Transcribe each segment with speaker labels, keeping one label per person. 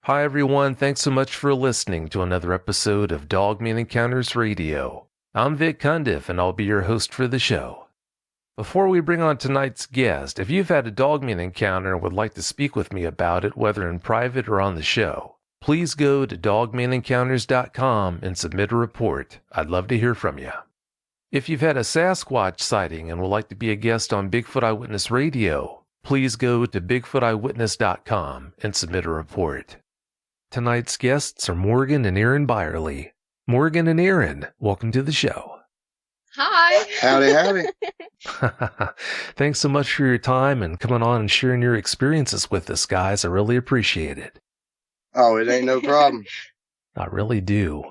Speaker 1: Hi everyone, thanks so much for listening to another episode of Dogman Encounters Radio. I'm Vic Cundiff and I'll be your host for the show. Before we bring on tonight's guest, if you've had a Dogman encounter and would like to speak with me about it, whether in private or on the show, please go to dogmanencounters.com and submit a report. I'd love to hear from you. If you've had a Sasquatch sighting and would like to be a guest on Bigfoot Eyewitness Radio, please go to bigfooteyewitness.com and submit a report. Tonight's guests are Morgan and Aaron Byerly. Morgan and Aaron, welcome to the show.
Speaker 2: Hi.
Speaker 3: Howdy.
Speaker 1: Thanks so much for your time and coming on and sharing your experiences with us, guys. I really appreciate it.
Speaker 3: Oh, it ain't no problem.
Speaker 1: I really do.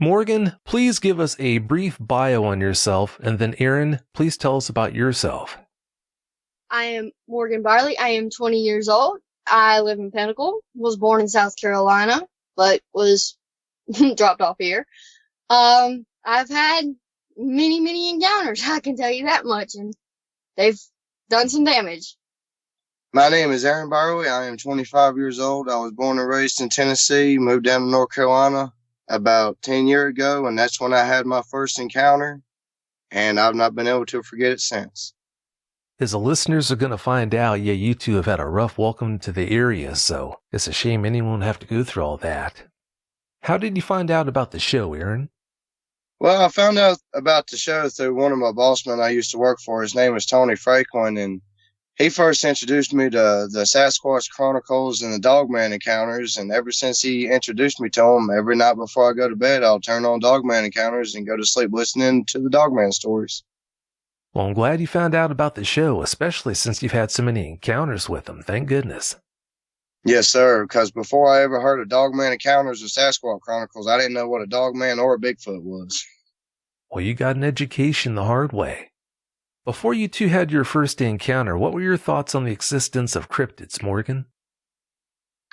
Speaker 1: Morgan, please give us a brief bio on yourself, and then Aaron, please tell us about yourself.
Speaker 2: I am Morgan Byerly. I am 20 years old. I live in Pinnacle. Was born in South Carolina, but was dropped off here. I've had many encounters, I can tell you that much, and they've done some damage.
Speaker 3: My name is Aaron Byerly. I am 25 years old. I was born and raised in Tennessee, moved down to North Carolina about 10 years ago, and that's when I had my first encounter, and I've not been able to forget it since.
Speaker 1: As the listeners are going to find out, you two have had a rough welcome to the area, so it's a shame anyone would have to go through all that. How did you find out about the show, Aaron?
Speaker 3: Well, I found out about the show through one of my bossmen I used to work for. His name was Tony Franklin, and he first introduced me to the Sasquatch Chronicles and the Dogman Encounters, and ever since he introduced me to them, every night before I go to bed, I'll turn on Dogman Encounters and go to sleep listening to the Dogman stories.
Speaker 1: Well, I'm glad you found out about the show, especially since you've had so many encounters with them. Thank goodness.
Speaker 3: Yes, sir, because before I ever heard of Dogman Encounters or Sasquatch Chronicles, I didn't know what a Dogman or a Bigfoot was.
Speaker 1: Well, you got an education the hard way. Before you two had your first encounter, what were your thoughts on the existence of cryptids, Morgan?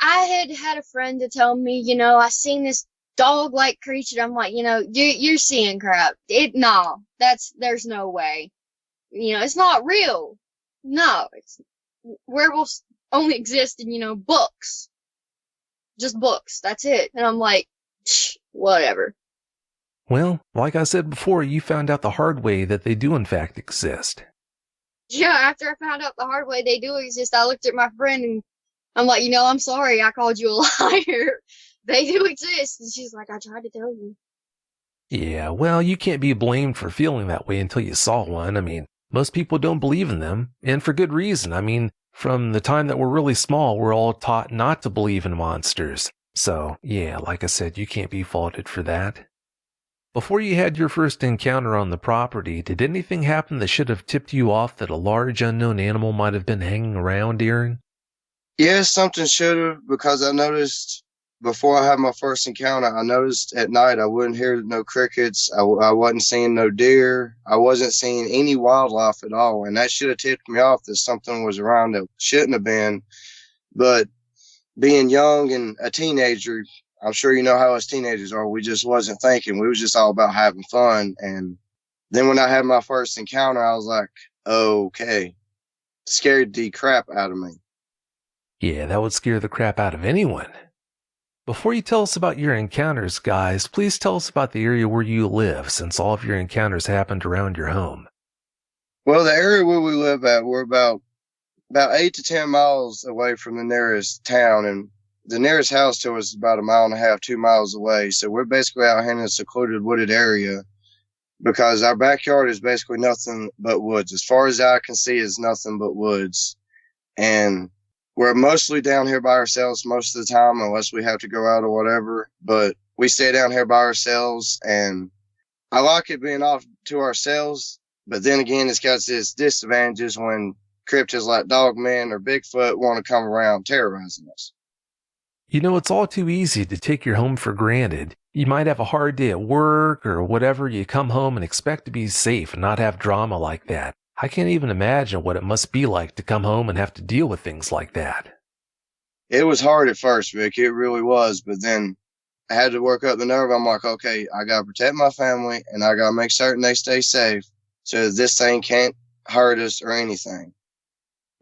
Speaker 2: I had a friend to tell me, I seen this dog-like creature. I'm like, you're seeing crap. There's no way. It's not real. No, werewolves only exist in, books. Just books. That's it. And I'm like, whatever.
Speaker 1: Well, like I said before, you found out the hard way that they do in fact exist.
Speaker 2: Yeah, after I found out the hard way they do exist, I looked at my friend and I'm like, I'm sorry, I called you a liar. They do exist. And she's like, I tried to tell you.
Speaker 1: Yeah, well, you can't be blamed for feeling that way until you saw one. I mean, most people don't believe in them, and for good reason. I mean, from the time that we're really small, we're all taught not to believe in monsters. So, yeah, like I said, you can't be faulted for that. Before you had your first encounter on the property, did anything happen that should have tipped you off that a large unknown animal might have been hanging around, Aaron?
Speaker 3: Yes, something should have, because I noticed before I had my first encounter, I noticed at night I wouldn't hear no crickets. I wasn't seeing no deer. I wasn't seeing any wildlife at all. And that should have tipped me off that something was around that shouldn't have been. But being young and a teenager, I'm sure you know how us teenagers are. We just wasn't thinking. We was just all about having fun. And then when I had my first encounter, I was like, okay. Scared the crap out of me.
Speaker 1: Yeah, that would scare the crap out of anyone. Before you tell us about your encounters, guys, please tell us about the area where you live, since all of your encounters happened around your home.
Speaker 3: Well, the area where we live at, we're about 8 to 10 miles away from the nearest town, and the nearest house to us is about 1.5 miles, 2 miles away. So we're basically out here in a secluded wooded area because our backyard is basically nothing but woods. As far as I can see, is nothing but woods. And we're mostly down here by ourselves most of the time, unless we have to go out or whatever. But we stay down here by ourselves, and I like it being off to ourselves. But then again, it's got its disadvantages when cryptids like Dogmen or Bigfoot want to come around terrorizing us.
Speaker 1: It's all too easy to take your home for granted. You might have a hard day at work or whatever. You come home and expect to be safe and not have drama like that. I can't even imagine what it must be like to come home and have to deal with things like that.
Speaker 3: It was hard at first, Vic. It really was. But then I had to work up the nerve. I'm like, okay, I got to protect my family, and I got to make certain they stay safe so this thing can't hurt us or anything.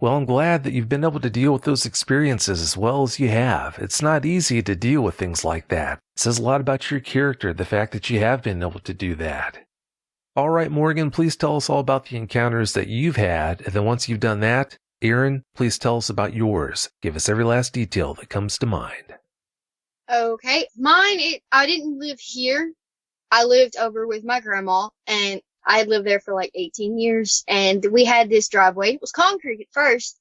Speaker 1: Well, I'm glad that you've been able to deal with those experiences as well as you have. It's not easy to deal with things like that. It says a lot about your character, the fact that you have been able to do that. All right, Morgan, please tell us all about the encounters that you've had. And then once you've done that, Aaron, please tell us about yours. Give us every last detail that comes to mind.
Speaker 2: Okay. I didn't live here. I lived over with my grandma, and I had lived there for like 18 years, and we had this driveway. It was concrete at first.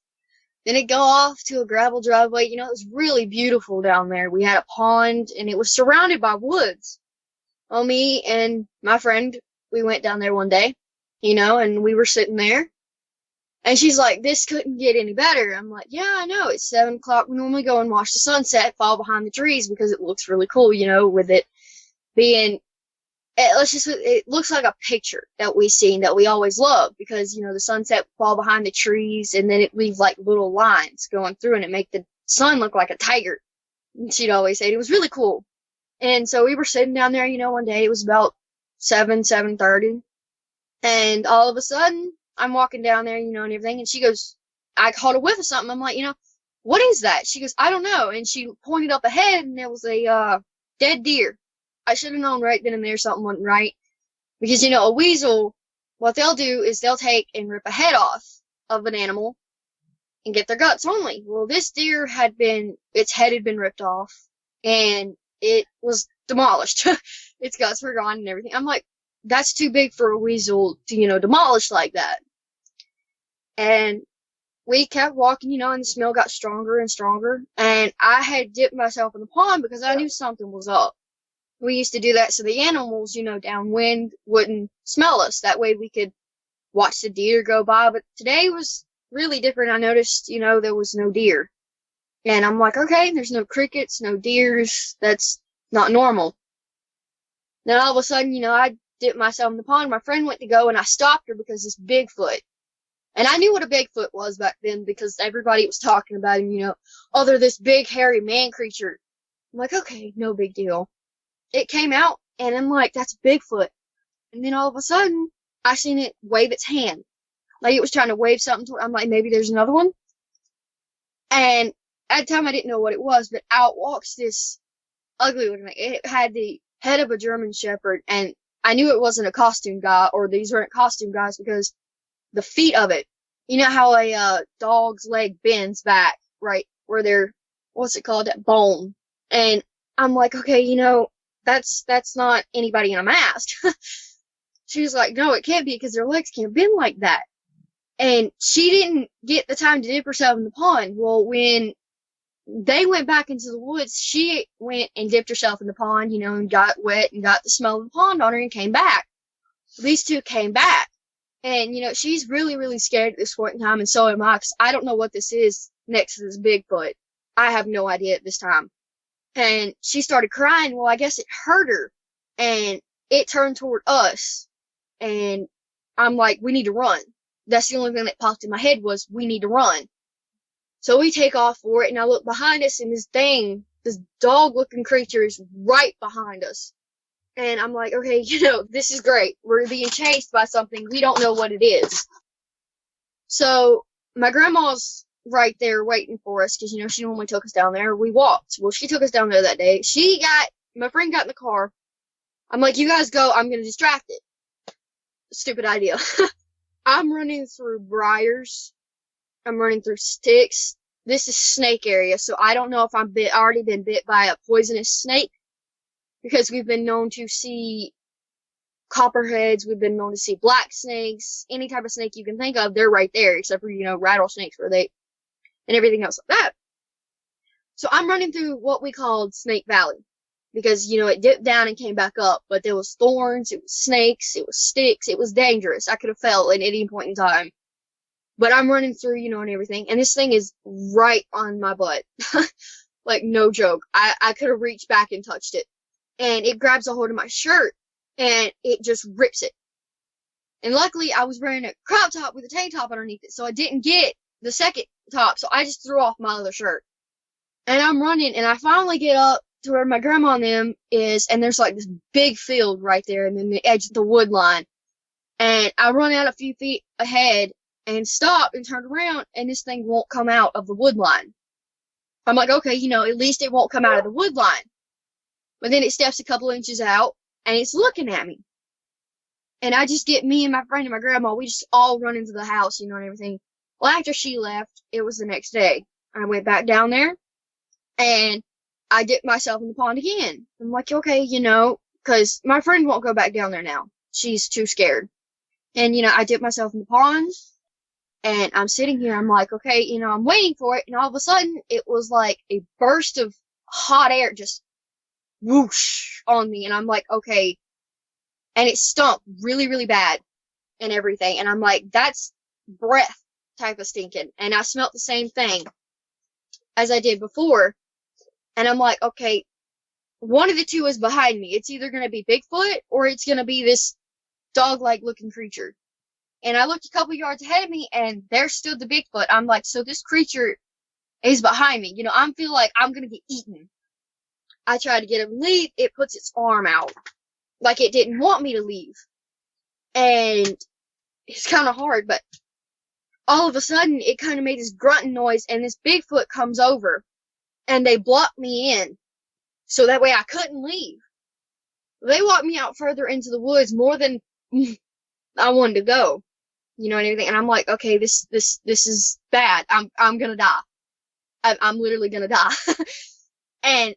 Speaker 2: Then it'd go off to a gravel driveway. It was really beautiful down there. We had a pond, and it was surrounded by woods. Well, me and my friend, we went down there one day, and we were sitting there. And she's like, this couldn't get any better. I'm like, yeah, I know. It's 7 o'clock. We normally go and watch the sunset fall behind the trees because it looks really cool, with it being, it looks like a picture that we've seen that we always love because, the sunset fall behind the trees and then it leaves like little lines going through and it make the sun look like a tiger. And she'd always say it was really cool. And so we were sitting down there, one day. It was about 7:30. And all of a sudden, I'm walking down there, and everything. And she goes, I caught a whiff of something. I'm like, what is that? She goes, I don't know. And she pointed up ahead and there was a dead deer. I should have known right then and there something wasn't right. Because, a weasel, what they'll do is they'll take and rip a head off of an animal and get their guts only. Well, this deer its head had been ripped off and it was demolished. Its guts were gone and everything. I'm like, that's too big for a weasel to, demolish like that. And we kept walking, and the smell got stronger and stronger. And I had dipped myself in the pond because I knew something was up. We used to do that so the animals, downwind wouldn't smell us. That way we could watch the deer go by. But today was really different. I noticed, there was no deer. And I'm like, okay, there's no crickets, no deers. That's not normal. Then all of a sudden, I dipped myself in the pond. My friend went to go and I stopped her because this Bigfoot. And I knew what a Bigfoot was back then because everybody was talking about him, oh, they're this big, hairy man creature. I'm like, okay, no big deal. It came out and I'm like, that's Bigfoot. And then all of a sudden, I seen it wave its hand. Like it was trying to wave something toward. I'm like, maybe there's another one. And at the time I didn't know what it was, but out walks this ugly looking thing. It had the head of a German Shepherd, and I knew it wasn't a costume guy, or these weren't costume guys, because the feet of it, how a dog's leg bends back, right, where they're, what's it called, that bone. And I'm like, okay, that's not anybody in a mask. She was like, no, it can't be because their legs can't bend like that. And she didn't get the time to dip herself in the pond. Well, when they went back into the woods, she went and dipped herself in the pond, and got wet and got the smell of the pond on her and came back. These two came back. And, she's really, really scared at this point in time, and so am I, because I don't know what this is next to this Bigfoot. I have no idea at this time. And she started crying. Well, I guess it hurt her. And it turned toward us. And I'm like, we need to run. That's the only thing that popped in my head was, we need to run. So we take off for it, and I look behind us, and this dog-looking creature is right behind us. And I'm like, okay, this is great. We're being chased by something. We don't know what it is. So my grandma's right there waiting for us because, she normally took us down there. We walked. Well, she took us down there that day. My friend got in the car. I'm like, you guys go. I'm going to distract it. Stupid idea. I'm running through briars. I'm running through sticks. This is snake area, so I don't know if I'm already been bit by a poisonous snake. Because we've been known to see copperheads, we've been known to see black snakes, any type of snake you can think of, they're right there, except for, rattlesnakes and everything else like that. So I'm running through what we called Snake Valley. Because, it dipped down and came back up, but there was thorns, it was snakes, it was sticks, it was dangerous. I could have fell at any point in time. But I'm running through, and everything, and this thing is right on my butt. Like, no joke. I could have reached back and touched it. And it grabs a hold of my shirt, and it just rips it. And luckily, I was wearing a crop top with a tank top underneath it, so I didn't get the second top, so I just threw off my other shirt. And I'm running, and I finally get up to where my grandma and them is, and there's like this big field right there, and then the edge of the wood line. And I run out a few feet ahead, and stopped and turned around, and this thing won't come out of the wood line. I'm like, okay, at least it won't come out of the wood line. But then it steps a couple inches out, and it's looking at me. And I just get me and my friend and my grandma, we just all run into the house, and everything. Well, after she left, it was the next day. I went back down there, and I dipped myself in the pond again. I'm like, okay, because my friend won't go back down there now. She's too scared. And, I dipped myself in the pond, and I'm sitting here, I'm like, okay, I'm waiting for it, and all of a sudden, it was like a burst of hot air just whoosh on me, and I'm like, okay, and it stunk really, really bad and everything, and I'm like, that's breath type of stinking, and I smelled the same thing as I did before, and I'm like, okay, one of the two is behind me. It's either going to be Bigfoot, or it's going to be this dog-like looking creature. And I looked a couple yards ahead of me, and there stood the Bigfoot. I'm like, so this creature is behind me. I feel like I'm going to get eaten. I try to get him to leave. It puts its arm out. Like it didn't want me to leave. And it's kind of hard, but all of a sudden, it kind of made this grunting noise, and this Bigfoot comes over, and they blocked me in, so that way I couldn't leave. They walked me out further into the woods more than I wanted to go. And everything. And I'm like, okay, this is bad. I'm gonna die. I'm literally gonna die. And,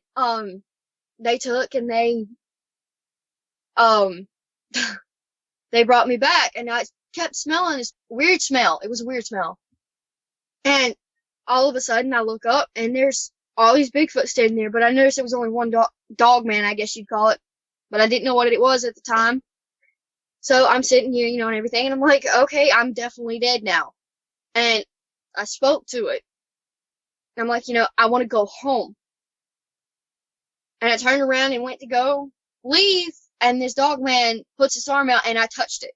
Speaker 2: they took and they brought me back, and I kept smelling this weird smell. It was a weird smell. And all of a sudden I look up, and there's all these Bigfoot standing there, but I noticed there was only one Dogman, I guess you'd call it. But I didn't know what it was at the time. So I'm sitting here, and everything, and I'm like, okay, I'm definitely dead now. And I spoke to it. I'm like, I want to go home. And I turned around and went to go leave, and this Dogman puts his arm out, and I touched it.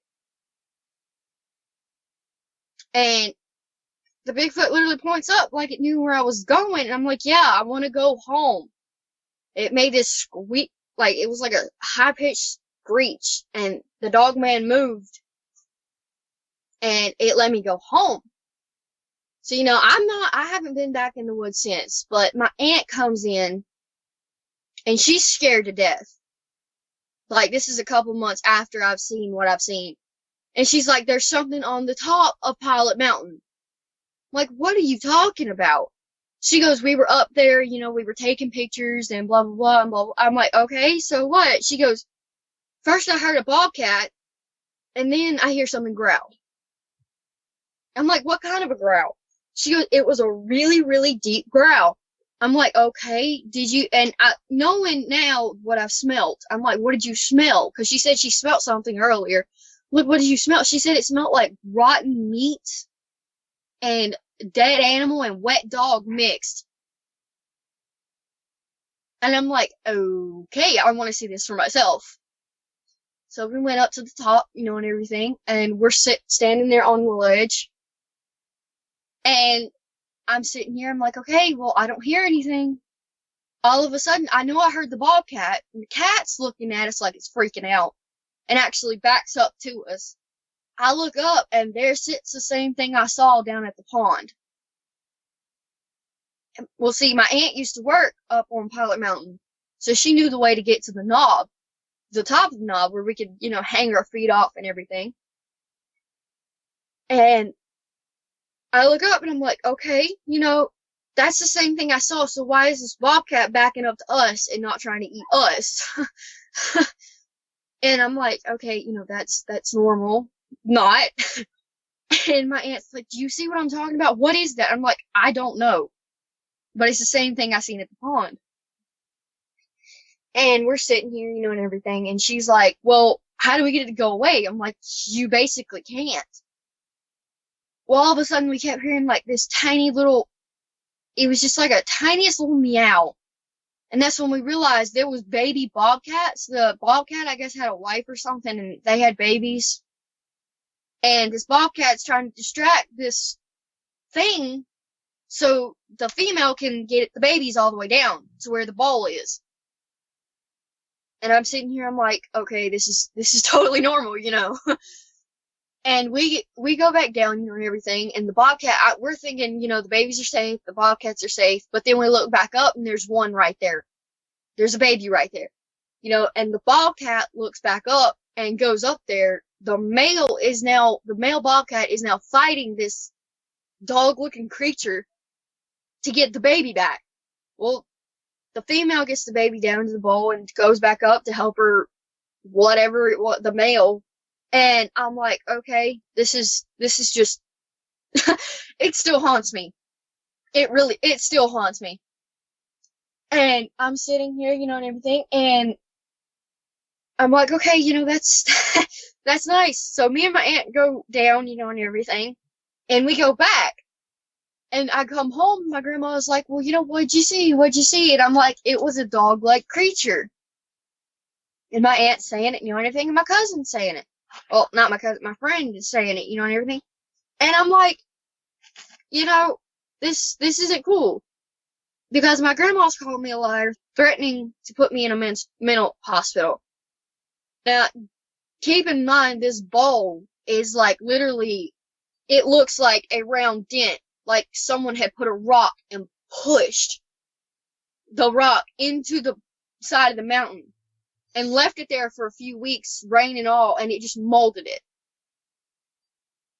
Speaker 2: And the Bigfoot literally points up like it knew where I was going, and I'm like, yeah, I want to go home. It made this squeak, like it was like a high-pitched screech, and the Dogman moved, and it let me go home. So, I haven't been back in the woods since, but my aunt comes in, and she's scared to death. Like, this is a couple months after I've seen what I've seen. And she's like, there's something on the top of Pilot Mountain. I'm like, what are you talking about? She goes, we were up there, we were taking pictures and blah, blah, blah, and blah, blah. I'm like, okay, so what? She goes, first I heard a bobcat, and then I hear something growl. I'm like, what kind of a growl? She goes, it was a really, really deep growl. I'm like, okay, did you, and knowing now what I've smelt, I'm like, what did you smell? Because she said she smelt something earlier. Look, what did you smell? She said it smelled like rotten meat and dead animal and wet dog mixed. And I'm like, okay, I want to see this for myself. So we went up to the top, and everything, and we're standing there on the ledge. And I'm sitting here, I'm like, okay, well, I don't hear anything. All of a sudden, I know I heard the bobcat, and the cat's looking at us like it's freaking out, and actually backs up to us. I look up, and there sits the same thing I saw down at the pond. Well, see, my aunt used to work up on Pilot Mountain, so she knew the way to get to the knob, the top of the knob, where we could, hang our feet off and everything. And I look up, and I'm like, okay, that's the same thing I saw, so why is this bobcat backing up to us and not trying to eat us? And I'm like, okay, that's normal. Not. And my aunt's like, do you see what I'm talking about? What is that? I'm like, I don't know. But it's the same thing I seen at the pond. And we're sitting here, and everything, and she's like, well, how do we get it to go away? I'm like, you basically can't. Well, all of a sudden we kept hearing like this tiny little, it was just like a tiniest little meow. And that's when we realized there was baby bobcats. The bobcat, I guess, had a wife or something, and they had babies. And this bobcat's trying to distract this thing so the female can get the babies all the way down to where the bowl is. And I'm sitting here, I'm like, okay, this is totally normal, And we go back down, you know, and everything, and the bobcat, we're thinking, you know, the babies are safe, the bobcats are safe, but then we look back up and there's one right there. There's a baby right there. You know, and the bobcat looks back up and goes up there. The male bobcat is now fighting this dog-looking creature to get the baby back. Well, the female gets the baby down to the bowl and goes back up to help her, the male. And I'm like, okay, this is just, it still haunts me. It still haunts me. And I'm sitting here, you know, and everything, and I'm like, okay, you know, that's, that's nice. So me and my aunt go down, you know, and everything, and we go back. And I come home, my grandma was like, well, you know, what'd you see? What'd you see? And I'm like, it was a dog-like creature. And my aunt's saying it, you know, and everything, and my cousin's saying it. Well, not my cousin, my friend is saying it, you know, and everything. And I'm like, you know, this isn't cool. Because my grandma's called me a liar, threatening to put me in a mental hospital. Now, keep in mind, this bowl is like literally, it looks like a round dent, like someone had put a rock and pushed the rock into the side of the mountain and left it there for a few weeks, rain and all, and it just molded it.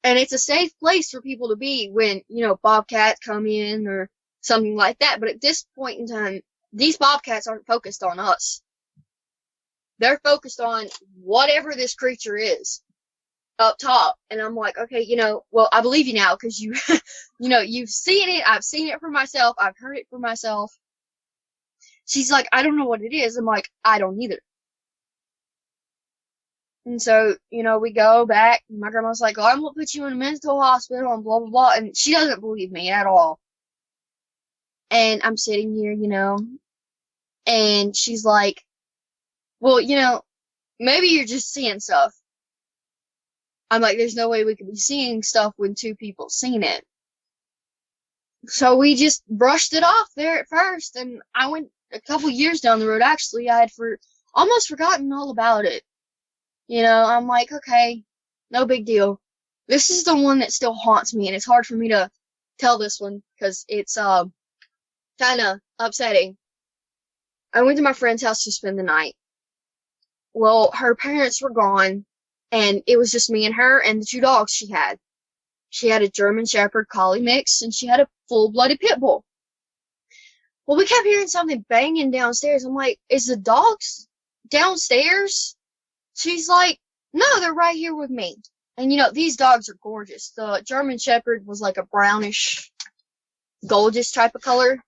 Speaker 2: And it's a safe place for people to be when, you know, bobcats come in or something like that. But at this point in time, these bobcats aren't focused on us. They're focused on whatever this creature is up top. And I'm like, okay, you know, well, I believe you now because you, you know, you've seen it. I've seen it for myself. I've heard it for myself. She's like, I don't know what it is. I'm like, I don't either. And so, you know, we go back. My grandma's like, oh, I'm going to put you in a mental hospital and blah, blah, blah. And she doesn't believe me at all. And I'm sitting here, you know, and she's like, well, you know, maybe you're just seeing stuff. I'm like, there's no way we could be seeing stuff when two people seen it. So we just brushed it off there at first. And I went a couple years down the road, actually. I had almost forgotten all about it. You know, I'm like, okay, no big deal. This is the one that still haunts me, and it's hard for me to tell this one because it's kind of upsetting. I went to my friend's house to spend the night. Well, her parents were gone, and it was just me and her and the two dogs she had. She had a German Shepherd Collie mix, and she had a full-blooded pit bull. Well, we kept hearing something banging downstairs. I'm like, is the dogs downstairs? She's like, no, they're right here with me. And, you know, these dogs are gorgeous. The German Shepherd was like a brownish, goldish type of color.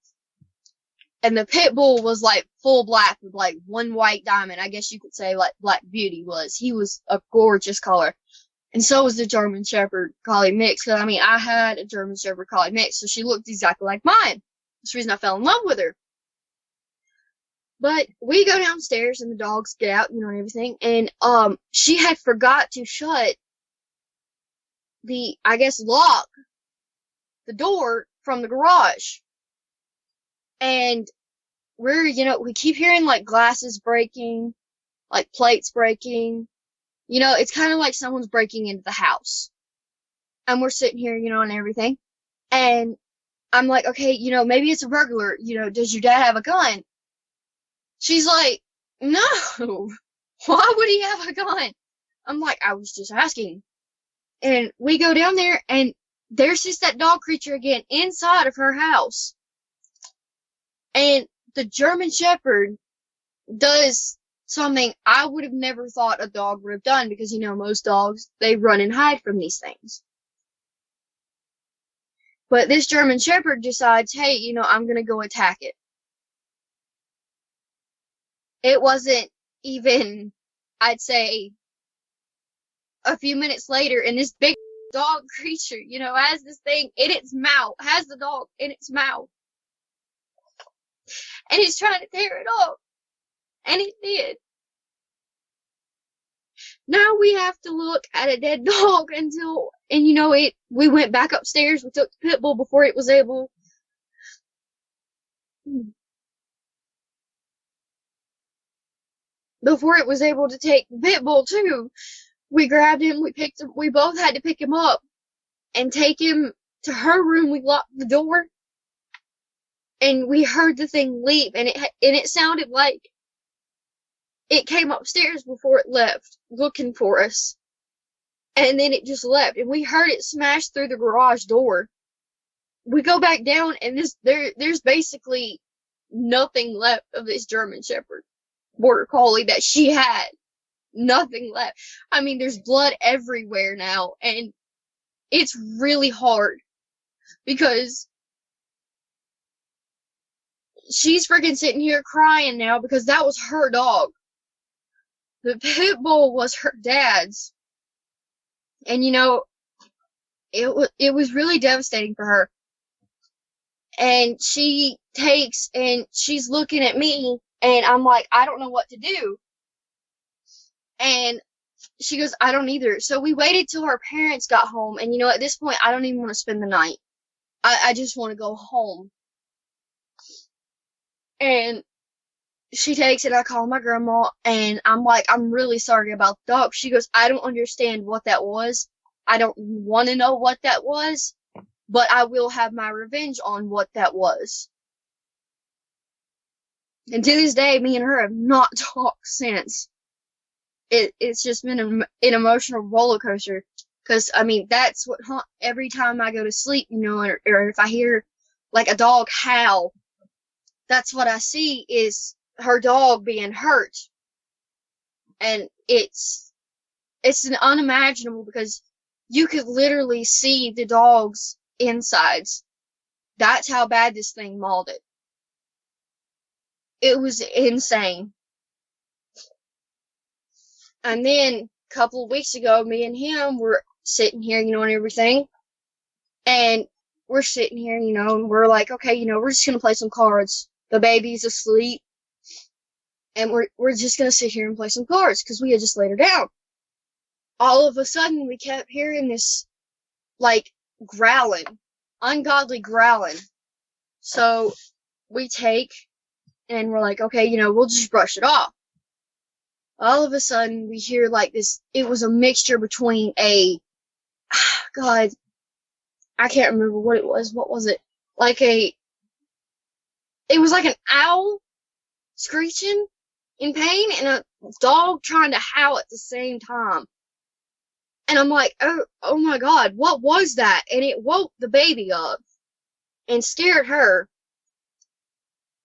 Speaker 2: And the pit bull was like full black with like one white diamond. I guess you could say like Black Beauty was. He was a gorgeous color. And so was the German Shepherd Collie mix. Cause I mean, I had a German Shepherd Collie mix, so she looked exactly like mine. That's the reason I fell in love with her. But we go downstairs and the dogs get out, you know, and everything. And, she had forgot to shut lock the door from the garage. And we keep hearing like glasses breaking, like plates breaking. You know, it's kind of like someone's breaking into the house. And we're sitting here, you know, and everything. And I'm like, okay, you know, maybe it's a burglar. You know, does your dad have a gun? She's like, no. Why would he have a gun? I'm like, I was just asking. And we go down there, and there's just that dog creature again inside of her house. And the German Shepherd does something I would have never thought a dog would have done, because, you know, most dogs, they run and hide from these things. But this German Shepherd decides, hey, you know, I'm gonna go attack it. It wasn't even, I'd say, a few minutes later, and this big dog creature, you know, has this thing in its mouth, has the dog in its mouth. And he's trying to tear it off. And he did. Now we have to look at a dead dog and you know, we went back upstairs, we took the pit bull before it was able to take the pit bull too. We grabbed him, we both had to pick him up and take him to her room. We locked the door, and we heard the thing leave, and it sounded like it came upstairs before it left, looking for us. And then it just left, and we heard it smash through the garage door. We go back down, and there's basically nothing left of this German Shepherd Border Collie that she had. Nothing left. I mean, there's blood everywhere now, and it's really hard because she's freaking sitting here crying now because that was her dog. The pit bull was her dad's. And it was really devastating for her. And she takes and she's looking at me, and I'm like, I don't know what to do. And she goes, I don't either. So we waited till her parents got home, and at this point, I don't even want to spend the night. I just want to go home. And she takes it, I call my grandma, and I'm like, I'm really sorry about the dog. She goes, I don't understand what that was. I don't want to know what that was, but I will have my revenge on what that was. And to this day, me and her have not talked since. It's just been an emotional roller coaster. Because, I mean, that's what every time I go to sleep, or if I hear, like, a dog howl, that's what I see is her dog being hurt. And it's an unimaginable, because you could literally see the dog's insides. That's how bad this thing mauled it. It was insane. And then a couple of weeks ago, me and him were sitting here, and everything. And we're sitting here, and we're like, okay, we're just gonna play some cards. The baby's asleep. And we're just gonna sit here and play some cards, because we had just laid her down. All of a sudden, we kept hearing this, like, growling. Ungodly growling. So, we take, and we're like, okay, we'll just brush it off. All of a sudden, we hear, like, this, it was a mixture between God, I can't remember what it was. What was it? It was like an owl screeching in pain and a dog trying to howl at the same time. And I'm like, oh my God, what was that? And it woke the baby up and scared her.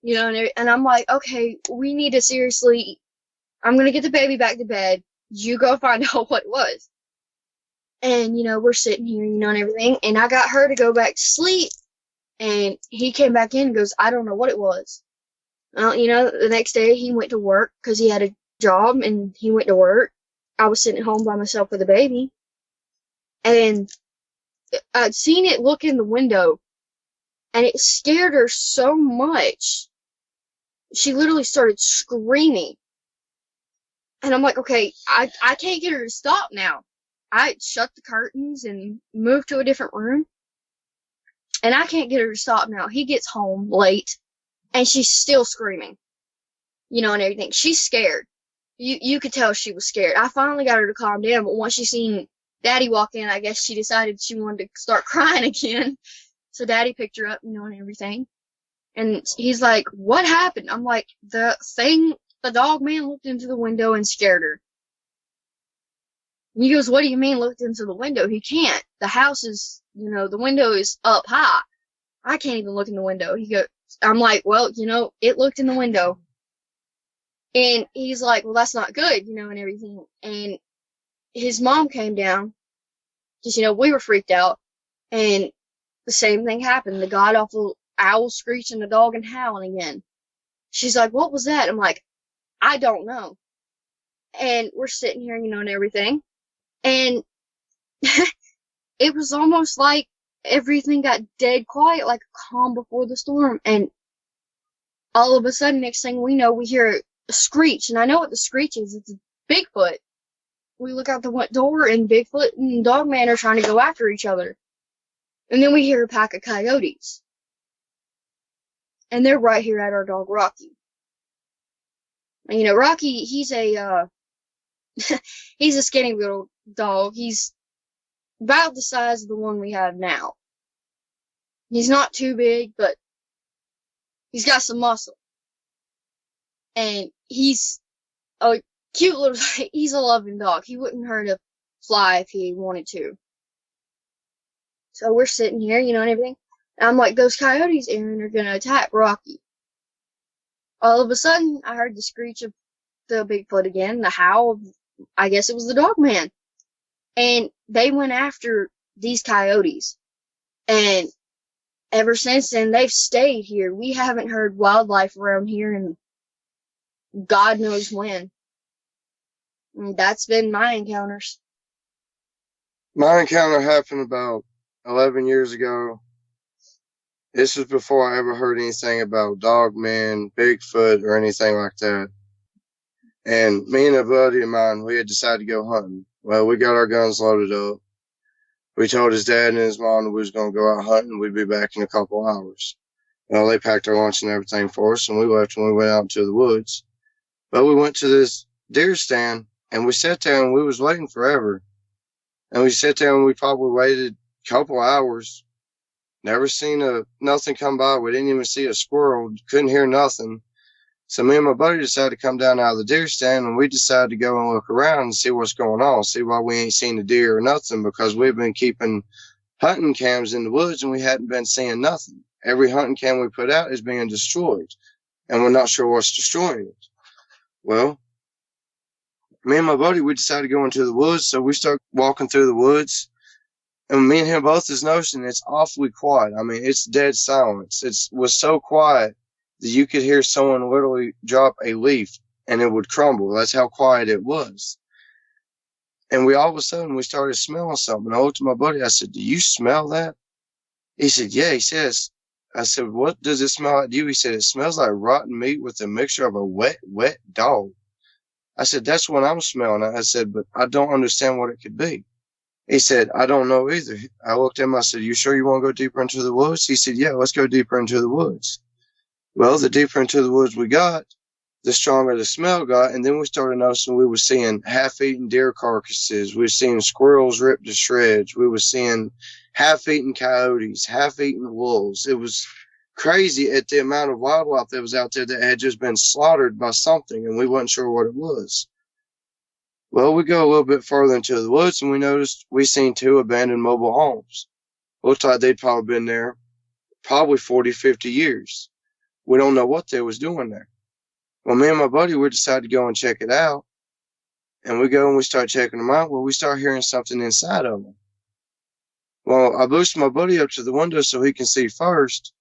Speaker 2: And I'm like, okay, we need to seriously, I'm going to get the baby back to bed. You go find out what it was. And, we're sitting here, and everything. And I got her to go back to sleep. And he came back in and goes, I don't know what it was. The next day he went to work because he had a job, and he went to work. I was sitting at home by myself with the baby. And I'd seen it look in the window, and it scared her so much. She literally started screaming. And I'm like, okay, I can't get her to stop now. I shut the curtains and moved to a different room. And I can't get her to stop now. He gets home late, and she's still screaming. And everything. She's scared. You could tell she was scared. I finally got her to calm down, but once she seen Daddy walk in, I guess she decided she wanted to start crying again. So Daddy picked her up, and everything. And he's like, what happened? I'm like, the Dogman looked into the window and scared her. And he goes, what do you mean looked into the window? He can't. The house is, the window is up high. I can't even look in the window. I'm like, well, it looked in the window. And he's like, well, that's not good, and everything. And his mom came down, because, we were freaked out. And the same thing happened. The god-awful owl screeching, the dog and howling again. She's like, what was that? I'm like, I don't know. And we're sitting here, and everything. And it was almost like everything got dead quiet, like a calm before the storm. And all of a sudden, next thing we know, we hear a screech. And I know what the screech is. It's Bigfoot. We look out the door, and Bigfoot and Dogman are trying to go after each other. And then we hear a pack of coyotes. And they're right here at our dog, Rocky. And, Rocky, he's a He's a skinny little dog. He's about the size of the one we have now. He's not too big, but he's got some muscle. And he's a cute little, he's a loving dog. He wouldn't hurt a fly if he wanted to. So we're sitting here, and everything. And I'm like, those coyotes, Aaron, are going to attack Rocky. All of a sudden, I heard the screech of the Bigfoot again, the howl. I guess it was the Dogman. And they went after these coyotes. And ever since then, they've stayed here. We haven't heard wildlife around here in God knows when. And that's been my encounters.
Speaker 3: My encounter happened about 11 years ago. This was before I ever heard anything about Dogmen, Bigfoot, or anything like that. And me and a buddy of mine, we had decided to go hunting. Well, we got our guns loaded up. We told his dad and his mom that we was going to go out hunting. We'd be back in a couple hours. Well, they packed our lunch and everything for us, and we left and we went out into the woods. But we went to this deer stand, and we sat there and we was waiting forever. And we sat there and we probably waited a couple hours. Never seen nothing come by. We didn't even see a squirrel. Couldn't hear nothing. So me and my buddy decided to come down out of the deer stand, and we decided to go and look around and see what's going on, see why we ain't seen a deer or nothing, because we've been keeping hunting cams in the woods and we hadn't been seeing nothing. Every hunting cam we put out is being destroyed, and we're not sure what's destroying it. Well, me and my buddy, we decided to go into the woods, so we start walking through the woods. And me and him both is noticing it's awfully quiet. I mean, it's dead silence. It was so quiet that you could hear someone literally drop a leaf and it would crumble. That's how quiet it was. And we all of a sudden, we started smelling something. I looked at my buddy. I said, do you smell that? He said, yeah. He says, I said, what does it smell like to you? He said, it smells like rotten meat with a mixture of a wet dog. I said, that's what I'm smelling. I said, but I don't understand what it could be. He said, I don't know either. I looked at him. I said, you sure you want to go deeper into the woods? He said, yeah, let's go deeper into the woods. Well, the deeper into the woods we got, the stronger the smell got. And then we started noticing we were seeing half-eaten deer carcasses. We were seeing squirrels ripped to shreds. We were seeing half-eaten coyotes, half-eaten wolves. It was crazy at the amount of wildlife that was out there that had just been slaughtered by something, and we wasn't sure what it was. Well, we go a little bit further into the woods, and we noticed we seen 2 abandoned mobile homes. Looked like they'd probably been there probably 40, 50 years. We don't know what they was doing there. Well, me and my buddy, we decided to go and check it out. And we go and we start checking them out. Well, we start hearing something inside of them. Well, I boosted my buddy up to the window so he can see first.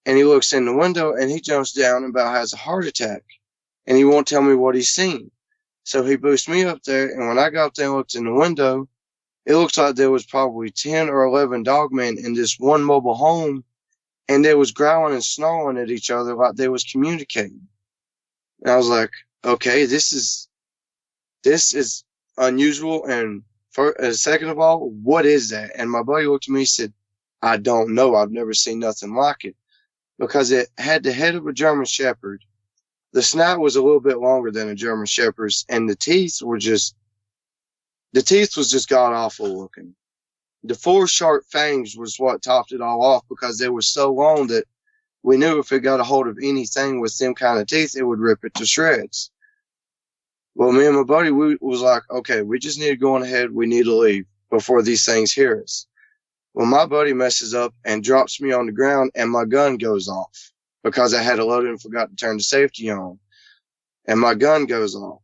Speaker 3: And he looks in the window and he jumps down and about has a heart attack. And he won't tell me what he's seen. So he boosted me up there, and when I got up there and looked in the window, it looks like there was probably 10 or 11 dogmen in this one mobile home, and they was growling and snarling at each other like they was communicating. And I was like, okay, this is unusual, and second of all, what is that? And my buddy looked at me and said, I don't know. I've never seen nothing like it, because it had the head of a German Shepherd. The snout was a little bit longer than a German Shepherd's, and the teeth was just god-awful looking. The 4 sharp fangs was what topped it all off, because they were so long that we knew if it got a hold of anything with them kind of teeth, it would rip it to shreds. Well, me and my buddy, we was like, okay, we just need to go on ahead. We need to leave before these things hear us. Well, my buddy messes up and drops me on the ground, and my gun goes off, because I had it loaded and forgot to turn the safety on. And my gun goes off.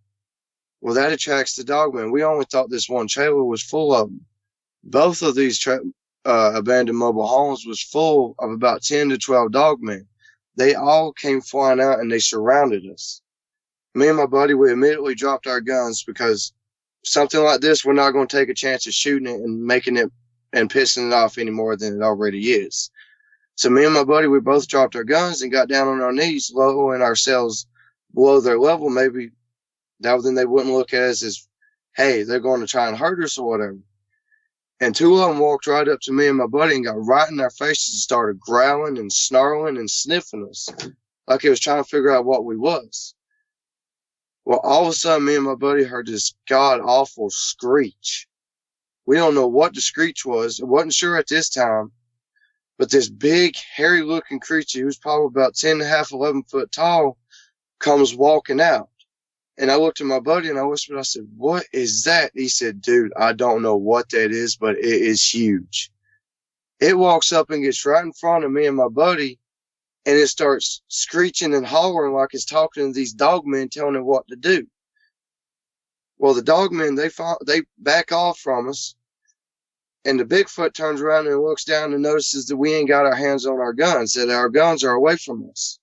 Speaker 3: Well, that attracts the dogmen. We only thought this one trailer was full of them. Both of these abandoned mobile homes was full of about 10 to 12 dogmen. They all came flying out and they surrounded us. Me and my buddy, we immediately dropped our guns, because something like this, we're not going to take a chance of shooting it and making it and pissing it off any more than it already is. So me and my buddy, we both dropped our guns and got down on our knees, lowering ourselves below their level. Maybe then they wouldn't look at us as, hey, they're going to try and hurt us or whatever. And 2 of them walked right up to me and my buddy and got right in our faces and started growling and snarling and sniffing us like it was trying to figure out what we was. Well, all of a sudden, me and my buddy heard this god-awful screech. We don't know what the screech was. I wasn't sure at this time. But this big, hairy-looking creature, who was probably about 10 and a half, 11 foot tall, comes walking out. And I looked at my buddy and I whispered, I said, "What is that?" He said, "Dude, I don't know what that is, but it is huge." It walks up and gets right in front of me and my buddy, and it starts screeching and hollering like it's talking to these dogmen, telling them what to do. Well, the dogmen, they back off from us, and the Bigfoot turns around and looks down and notices that we ain't got our hands on our guns, that our guns are away from us.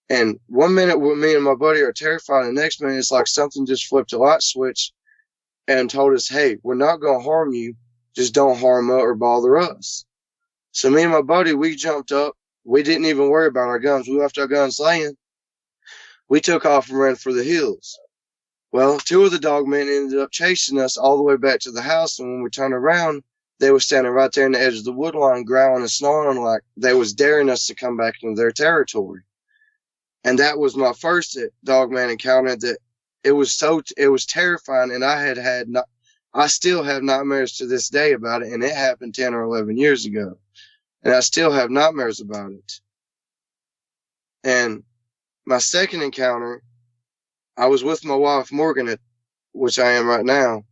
Speaker 3: And 1 minute me and my buddy are terrified, and the next minute it's like something just flipped a light switch and told us, "Hey, we're not going to harm you. Just don't harm us or bother us." So me and my buddy, we jumped up. We didn't even worry about our guns. We left our guns laying. We took off and ran for the hills. Well, 2 of the dogmen ended up chasing us all the way back to the house, and when we turned around, they were standing right there in the edge of the wood line, growling and snarling like they was daring us to come back into their territory. And that was my first Dogman encounter. That it was terrifying, and I still have nightmares to this day about it, and it happened 10 or 11 years ago. And I still have nightmares about it. And my second encounter, I was with my wife, Morgan, which I am right now.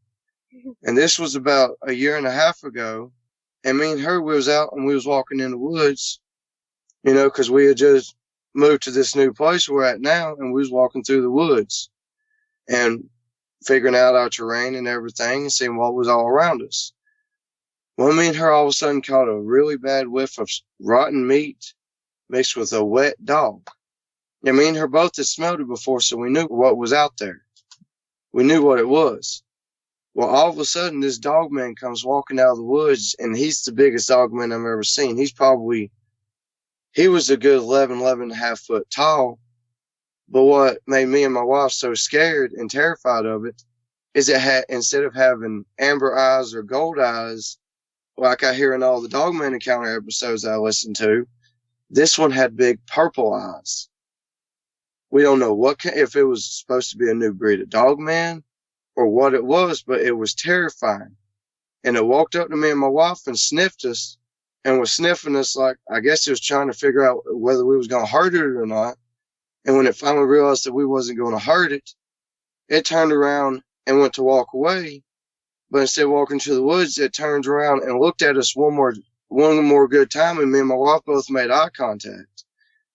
Speaker 3: And this was about a year and a half ago. And me and her, we was out and we was walking in the woods, because we had just moved to this new place we're at now. And we was walking through the woods and figuring out our terrain and everything and seeing what was all around us. Well, me and her all of a sudden caught a really bad whiff of rotten meat mixed with a wet dog. And me and her both had smelled it before, so we knew what was out there. We knew what it was. Well, all of a sudden, this dogman comes walking out of the woods, and he's the biggest dogman I've ever seen. He was a good 11 and a half foot tall. But what made me and my wife so scared and terrified of it is it had, instead of having amber eyes or gold eyes, like I hear in all the Dogman Encounter episodes I listen to, this one had big purple eyes. We don't know if it was supposed to be a new breed of dogman or what it was, but it was terrifying. And it walked up to me and my wife and sniffed us and was sniffing us like, I guess it was trying to figure out whether we was going to hurt it or not. And when it finally realized that we wasn't going to hurt it, it turned around and went to walk away. But instead of walking to the woods, it turned around and looked at us one more good time, and me and my wife both made eye contact.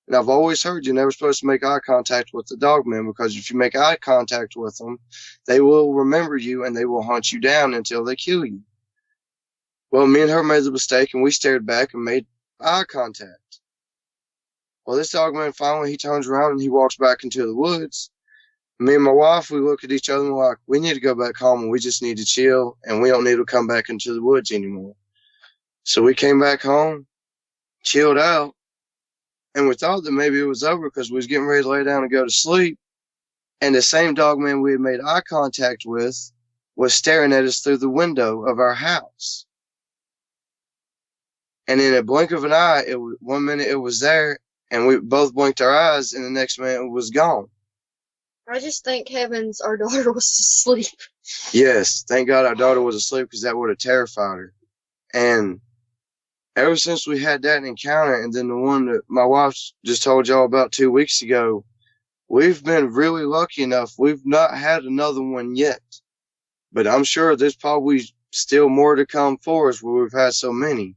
Speaker 3: And I've always heard you're never supposed to make eye contact with the dogmen, because if you make eye contact with them, they will remember you and they will hunt you down until they kill you. Well, me and her made the mistake, and we stared back and made eye contact. Well, this dogman finally, he turns around and he walks back into the woods. Me and my wife, we look at each other and we're like, we need to go back home and we just need to chill and we don't need to come back into the woods anymore. So we came back home, chilled out, and we thought that maybe it was over because we was getting ready to lay down and go to sleep. And the same dogman we had made eye contact with was staring at us through the window of our house. And in a blink of an eye, 1 minute it was there, and we both blinked our eyes, and the next minute it was gone.
Speaker 2: I just thank heavens our daughter was asleep.
Speaker 3: Yes, thank God our daughter was asleep, because that would have terrified her. And ever since we had that encounter, and then the one that my wife just told y'all about 2 weeks ago, we've been really lucky enough. We've not had another one yet. But I'm sure there's probably still more to come for us where we've had so many.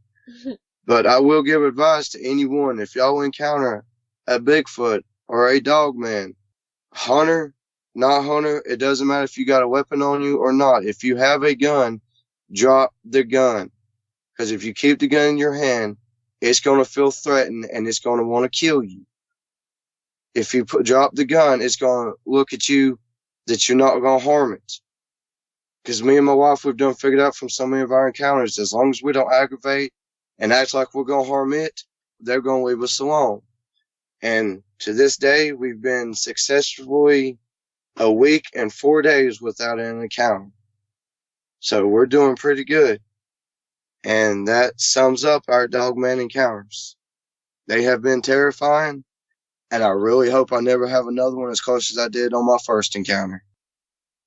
Speaker 3: But I will give advice to anyone. If y'all encounter a Bigfoot or a dogman, hunter, not hunter, it doesn't matter if you got a weapon on you or not. If you have a gun, drop the gun. Because if you keep the gun in your hand, it's going to feel threatened and it's going to want to kill you. If you drop the gun, it's going to look at you that you're not going to harm it. Because me and my wife, we've figured out from so many of our encounters, as long as we don't aggravate and act like we're going to harm it, they're going to leave us alone. And to this day, we've been successfully a week and 4 days without an encounter. So we're doing pretty good. And that sums up our Dogman encounters. They have been terrifying, and I really hope I never have another one as close as I did on my first encounter.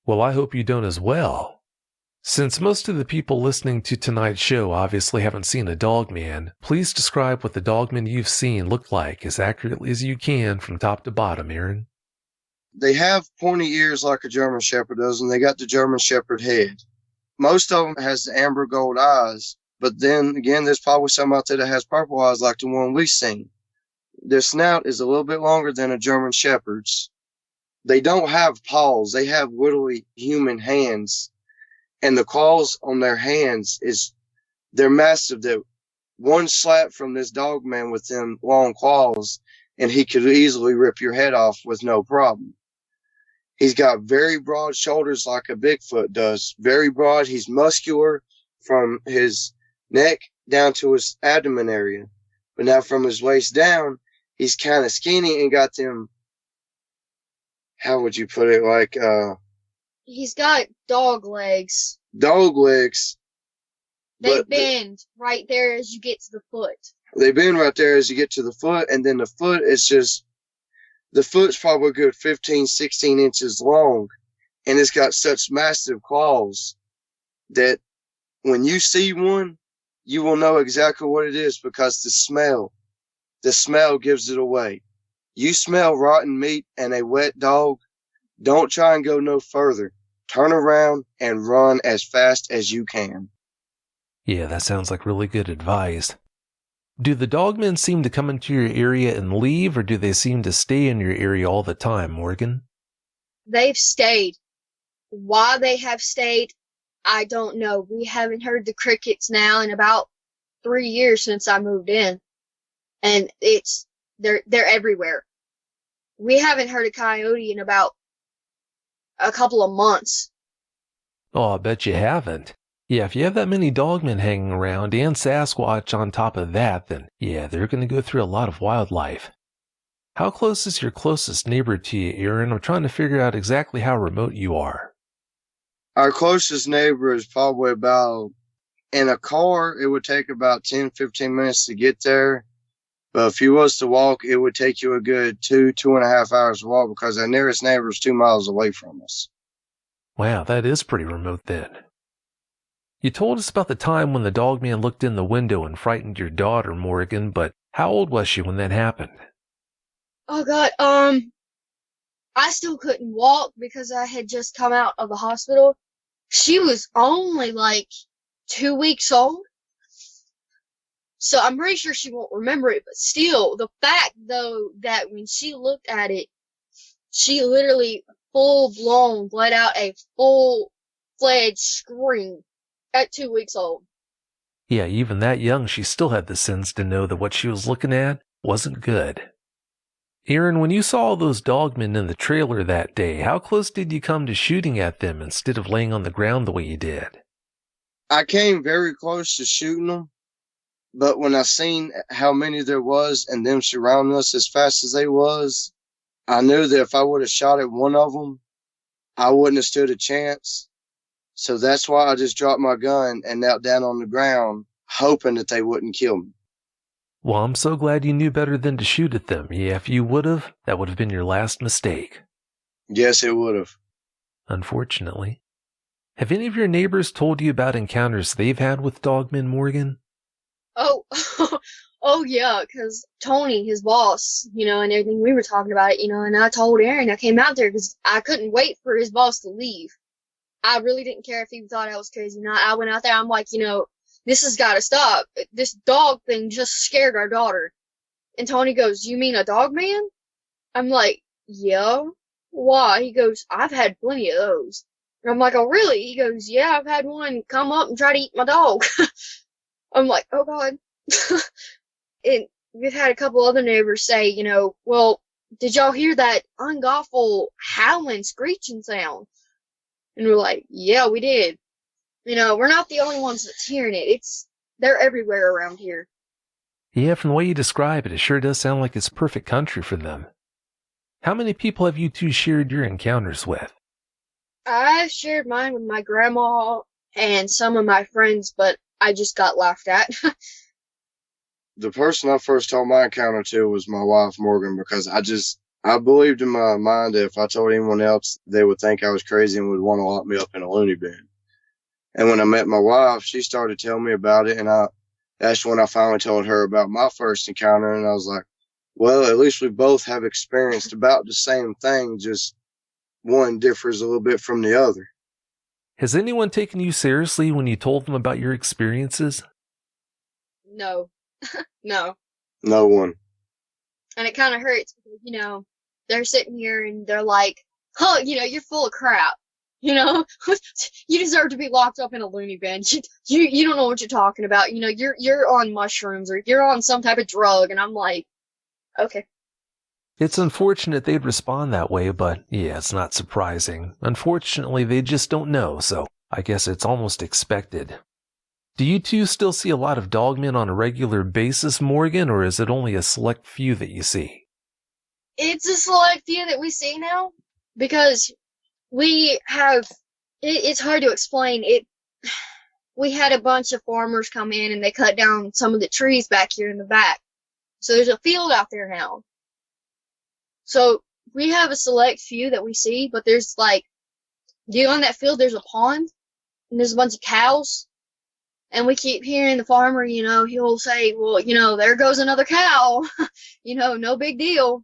Speaker 1: Well, I hope you don't as well. Since most of the people listening to tonight's show obviously haven't seen a Dogman, please describe what the Dogmen you've seen look like as accurately as you can from top to bottom, Aaron.
Speaker 3: They have pointy ears like a German Shepherd does, and they got the German Shepherd head. Most of them has the amber gold eyes, but then again, there's probably some out there that has purple eyes like the one we've seen. Their snout is a little bit longer than a German Shepherd's. They don't have paws. They have literally human hands. And the claws on their hands they're massive. That one slap from this Dogman with them long claws, and he could easily rip your head off with no problem. He's got very broad shoulders like a Bigfoot does. Very broad. He's muscular from his neck down to his abdomen area. But now from his waist down, he's kind of skinny and got them, how would you put it, like,
Speaker 2: He's got dog legs.
Speaker 3: dog legs.
Speaker 2: They bend right there as you get to the foot.
Speaker 3: They bend right there as you get to the foot, and then the foot is just, the foot's probably a good 15, 16 inches long, and it's got such massive claws that when you see one, you will know exactly what it is because the smell gives it away. You smell rotten meat and a wet dog, don't try and go no further. Turn around and run as fast as you can.
Speaker 1: Yeah, that sounds like really good advice. Do the Dogmen seem to come into your area and leave, or do they seem to stay in your area all the time, Morgan?
Speaker 2: They've stayed. Why they have stayed, I don't know. We haven't heard the crickets now in about 3 years since I moved in. And they're everywhere. We haven't heard a coyote in about a couple of months.
Speaker 1: Oh, I bet you haven't. Yeah, if you have that many Dogmen hanging around and Sasquatch on top of that, then yeah, they're going to go through a lot of wildlife. How close is your closest neighbor to you, Aaron? I'm trying to figure out exactly how remote you are.
Speaker 3: Our closest neighbor is probably about, in a car, it would take about 10, 15 minutes to get there. But if you was to walk, it would take you a good 2.5 hours to walk because our nearest neighbor is 2 miles away from us.
Speaker 1: Wow, that is pretty remote then. You told us about the time when the Dogman looked in the window and frightened your daughter, Morgan, but how old was she when that happened?
Speaker 2: Oh God, I still couldn't walk because I had just come out of the hospital. She was only like 2 weeks old. So I'm pretty sure she won't remember it, but still, the fact though that when she looked at it, she literally full-blown let out a full-fledged scream at 2 weeks old.
Speaker 1: Yeah, even that young, she still had the sense to know that what she was looking at wasn't good. Aaron, when you saw those Dogmen in the trailer that day, how close did you come to shooting at them instead of laying on the ground the way you did?
Speaker 3: I came very close to shooting them, but when I seen how many there was and them surrounding us as fast as they was, I knew that if I would have shot at one of them, I wouldn't have stood a chance. So that's why I just dropped my gun and knelt down on the ground, hoping that they wouldn't kill me.
Speaker 1: Well, I'm so glad you knew better than to shoot at them. Yeah, if you would have, that would have been your last mistake.
Speaker 3: Yes, it would have.
Speaker 1: Unfortunately. Have any of your neighbors told you about encounters they've had with Dogmen, Morgan?
Speaker 2: Oh, oh yeah, because Tony, his boss, and everything, we were talking about it, and I told Aaron I came out there because I couldn't wait for his boss to leave. I really didn't care if he thought I was crazy or not. I went out there, I'm like, this has got to stop. This dog thing just scared our daughter. And Tony goes, you mean a Dogman? I'm like, yeah. Why? He goes, I've had plenty of those. And I'm like, oh really? He goes, yeah, I've had one come up and try to eat my dog. I'm like, oh God. And we've had a couple other neighbors say, well, did y'all hear that unlawful howling, screeching sound? And we're like, yeah, we did. We're not the only ones that's hearing it. They're everywhere around here.
Speaker 1: Yeah, from the way you describe it, it sure does sound like it's perfect country for them. How many people have you two shared your encounters with?
Speaker 2: I've shared mine with my grandma and some of my friends, but I just got laughed at.
Speaker 3: The person I first told my encounter to was my wife, Morgan, because I believed in my mind that if I told anyone else, they would think I was crazy and would want to lock me up in a loony bin. And when I met my wife, she started telling me about it, and that's when I finally told her about my first encounter, and I was like, well, at least we both have experienced about the same thing, just one differs a little bit from the other.
Speaker 1: Has anyone taken you seriously when you told them about your experiences?
Speaker 2: No. No.
Speaker 3: No one.
Speaker 2: And it kind of hurts because, they're sitting here and they're like, oh, you're full of crap. You deserve to be locked up in a loony bin. You don't know what you're talking about. You're on mushrooms or you're on some type of drug. And I'm like, okay.
Speaker 1: It's unfortunate they'd respond that way, but yeah, it's not surprising. Unfortunately, they just don't know, so I guess it's almost expected. Do you two still see a lot of dogmen on a regular basis, Morgan, or is it only a select few that you see?
Speaker 2: It's a select few that we see now because we have, it's hard to explain. We had a bunch of farmers come in and they cut down some of the trees back here in the back. So there's a field out there now. So we have a select few that we see, but there's on that field, there's a pond and there's a bunch of cows. And we keep hearing the farmer, he'll say, well, there goes another cow, no big deal.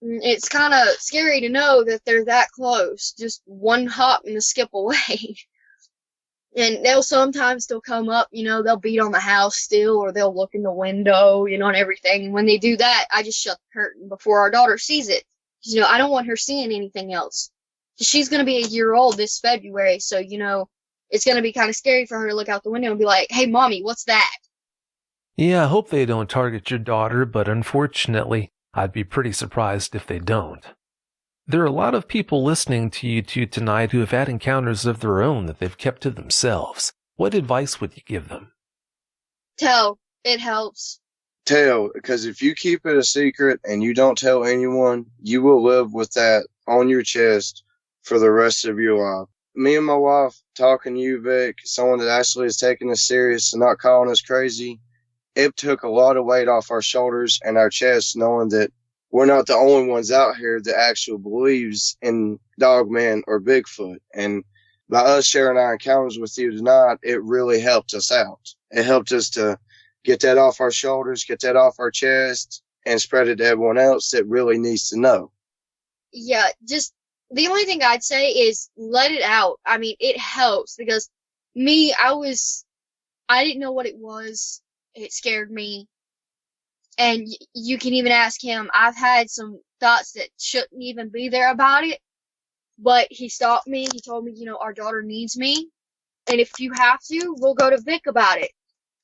Speaker 2: It's kind of scary to know that they're that close, just one hop and a skip away. And they'll sometimes still come up, they'll beat on the house still, or they'll look in the window, and everything. And when they do that, I just shut the curtain before our daughter sees it. I don't want her seeing anything else. She's going to be a year old this February, so, it's going to be kind of scary for her to look out the window and be like, hey, Mommy, what's that?
Speaker 1: Yeah, I hope they don't target your daughter, but unfortunately, I'd be pretty surprised if they don't. There are a lot of people listening to you two tonight who have had encounters of their own that they've kept to themselves. What advice would you give them?
Speaker 2: Tell. It helps.
Speaker 3: Tell, because if you keep it a secret and you don't tell anyone, you will live with that on your chest for the rest of your life. Me and my wife, talking to you, Vic, someone that actually is taking us serious and not calling us crazy, it took a lot of weight off our shoulders and our chests knowing that we're not the only ones out here that actually believes in Dogman or Bigfoot. And by us sharing our encounters with you tonight, it really helped us out. It helped us to get that off our shoulders, get that off our chest, and spread it to everyone else that really needs to know.
Speaker 2: Yeah, just the only thing I'd say is let it out. I mean, it helps because me, I didn't know what it was. It scared me. And you can even ask him. I've had some thoughts that shouldn't even be there about it. But he stopped me. He told me, our daughter needs me. And if you have to, we'll go to Vic about it.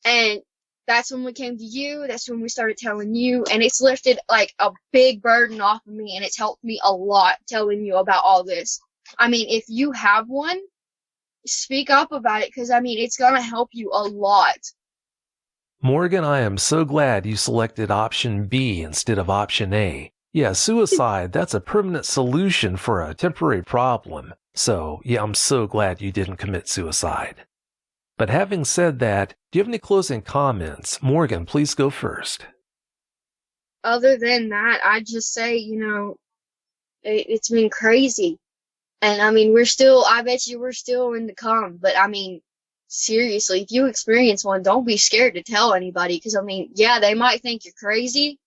Speaker 2: And that's when we came to you. That's when we started telling you. And it's lifted a big burden off of me. And it's helped me a lot telling you about all this. I mean, if you have one, speak up about it. Because, it's going to help you a lot.
Speaker 1: Morgan, I am so glad you selected option B instead of option A. Yeah, suicide, that's a permanent solution for a temporary problem. So, yeah, I'm so glad you didn't commit suicide. But having said that, do you have any closing comments? Morgan, please go first.
Speaker 2: Other than that, I'd just say, it's been crazy. And, I bet you we're still in the come. But, seriously, if you experience one, don't be scared to tell anybody. Because, yeah, they might think you're crazy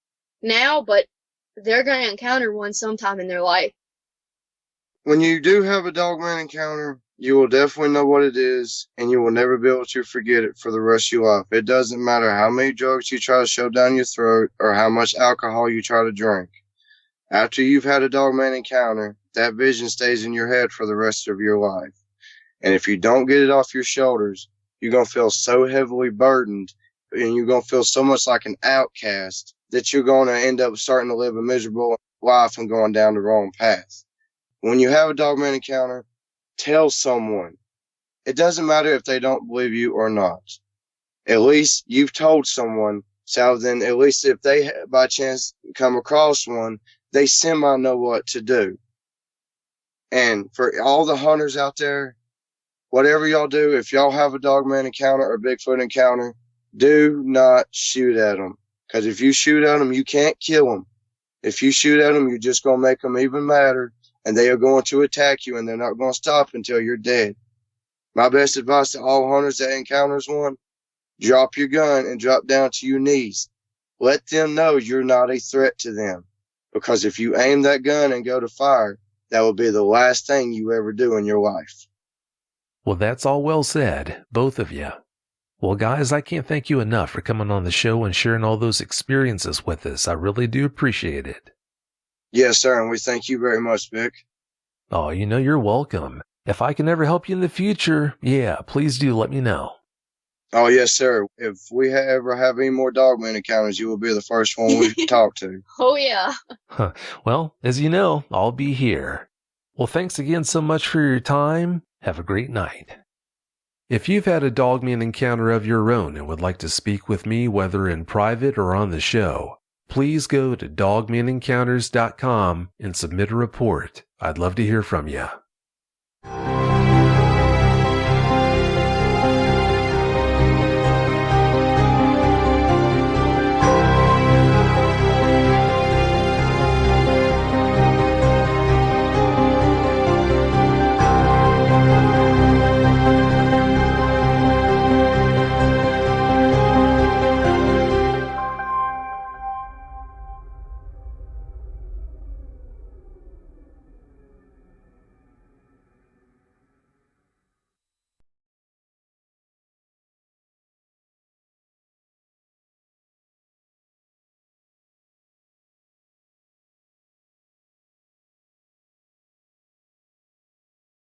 Speaker 2: now, but they're going to encounter one sometime in their life.
Speaker 3: When you do have a Dogman encounter, you will definitely know what it is, and you will never be able to forget it for the rest of your life. It doesn't matter how many drugs you try to shove down your throat or how much alcohol you try to drink. After you've had a Dogman encounter, that vision stays in your head for the rest of your life. And if you don't get it off your shoulders, you're going to feel so heavily burdened and you're going to feel so much like an outcast that you're going to end up starting to live a miserable life and going down the wrong path. When you have a Dogman encounter, tell someone. It doesn't matter if they don't believe you or not. At least you've told someone, so then at least if they by chance come across one, they semi know what to do. And for all the hunters out there, whatever y'all do, if y'all have a Dogman encounter or Bigfoot encounter, do not shoot at them. Because if you shoot at them, you can't kill them. If you shoot at them, you're just going to make them even madder, and they are going to attack you, and they're not going to stop until you're dead. My best advice to all hunters that encounters one, drop your gun and drop down to your knees. Let them know you're not a threat to them, because if you aim that gun and go to fire, that will be the last thing you ever do in your life.
Speaker 1: Well, that's all well said, both of you. Well, guys, I can't thank you enough for coming on the show and sharing all those experiences with us. I really do appreciate it.
Speaker 3: Yes, sir, and we thank you very much, Vic.
Speaker 1: Oh, you're welcome. If I can ever help you in the future, yeah, please do let me know.
Speaker 3: Oh, yes, sir. If we ever have any more Dogman encounters, you will be the first one we talk to.
Speaker 2: Oh, yeah.
Speaker 1: Well, as you know, I'll be here. Well, thanks again so much for your time. Have a great night. If you've had a Dogman encounter of your own and would like to speak with me, whether in private or on the show, please go to dogmanencounters.com and submit a report. I'd love to hear from you.